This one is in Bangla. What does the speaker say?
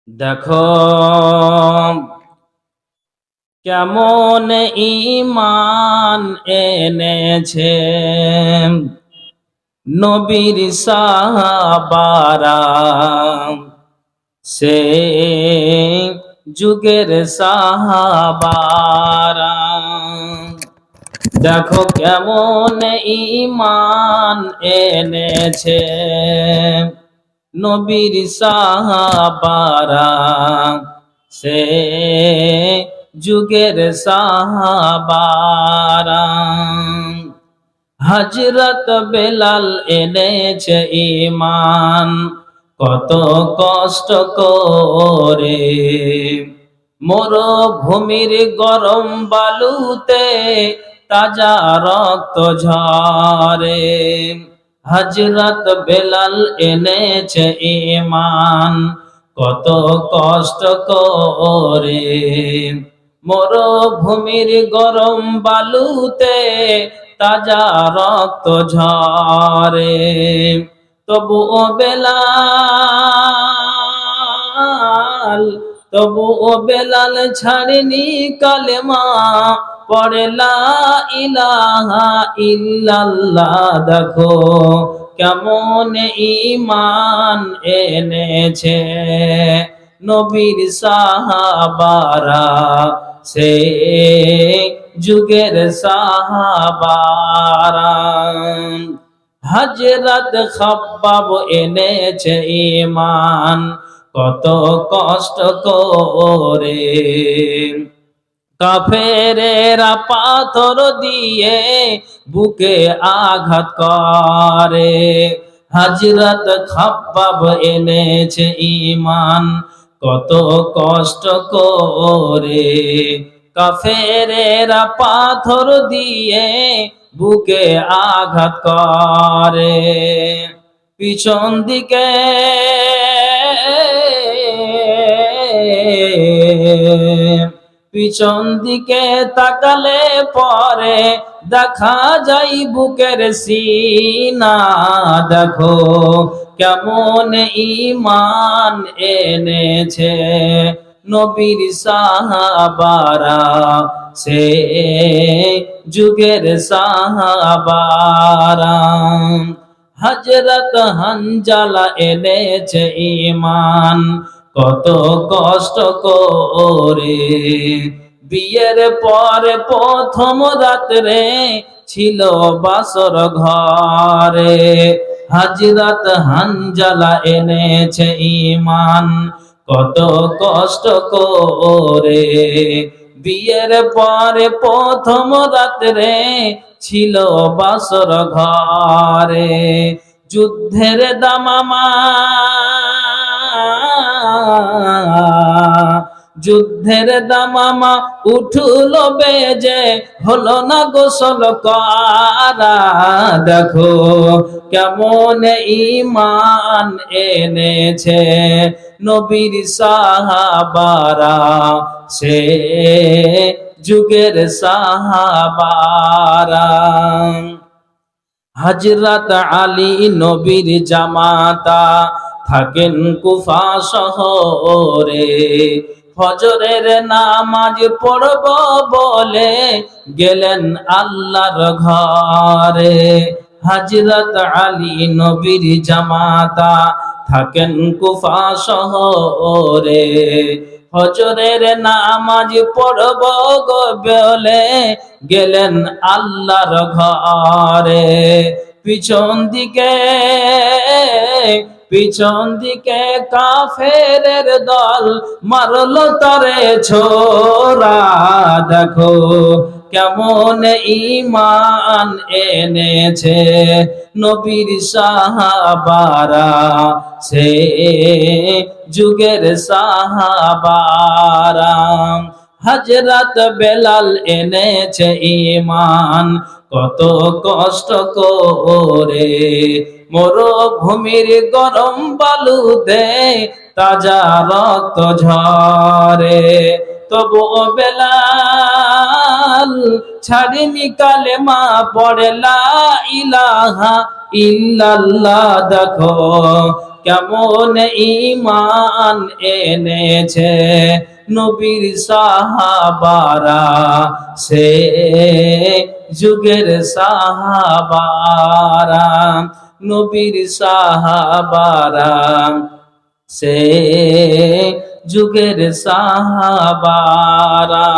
দেখো কেমন ঈমান এনেছে নবীর সাহাবারা, সে যুগের সাহাবারা। দেখো কেমন ঈমান এনেছে নবীর সাহাবারা, সে যুগের সাহাবারা। হযরত বেলাল এনেছে ঈমান কত কষ্ট করে, মরুভূমির গরম বালুতে তাজা রক্ত ঝরে। হযরত বেলাল এনেছে ঈমান কত কষ্ট করে, মরুভূমির গরম বালুতে তাজা রক্ত ঝরে। তবুও বেলাল ছাড়েনি কালেমা, পড়ে লা ইলাহা ইল্লাল্লাহ। দেখো কেমন ঈমান এনেছে নবীর সাহাবারা, সে যুগের সাহাবারা। হযরত খাব্বাব এনেছে ঈমান কত কষ্ট করে, কাফেরেরা পাথর দিয়ে বুকে আঘাত করে। হযরত খাব্বাব এনেছে ঈমান কত কষ্ট করে, কাফেরেরা পাথর দিয়ে বুকে আঘাত করে। পিছন দিকে তাকালে পরে দেখা যায় বুকের সিনা। দেখো কেমন ঈমান এনেছে নবীর সাহাবারা, সে যুগের সাহাবারা। হযরত হানজালা এনেছে ঈমান কত কষ্ট করে, বিয়ের পরে প্রথম রাত্রে ছিল বাসর ঘরে। হযরত হানজালা এনেছে ঈমান কত কষ্ট করে, বিয়ের পরে প্রথম রাত্রে ছিল বাসর ঘরে। যুদ্ধের দামামা উঠল বেজে, হলো না গোসল করা। দেখো কেমন ঈমান এনেছে নবীর সাহাবারা, সে যুগের সাহাবারা। হযরত আলী নবীর জামাতা থাকেন কুফা শহরে, ফজরের নামাজ পড়ব বলে গেলেন আল্লাহর ঘরে। হযরত আলী নবীর জামাতা থাকেন কুফা শহরে, ফজরের নামাজ পড়ব বলে গেলেন আল্লাহর ঘরে। পিছন দিকে কাফেরের দল মারলো তারে ছোরা। দেখো কেমন ঈমান এনেছে নবীর সাহাবারা, সে যুগের সাহাবারা। হযরত বেলাল এনেছে ঈমান কত কষ্ট করে, মরুভূমির গরম বালুতে তাজা রক্ত ঝরে। তবুও বেলাল ছাড়েনি কালেমা, পড়ে লা ইলাহা ইল্লাল্লাহ। দেখো কেমন ঈমান এনেছে নবীর সাহাবারা, সে যুগের সাহাবারা, নবীর সাহাবারা, সে যুগের সাহাবারা।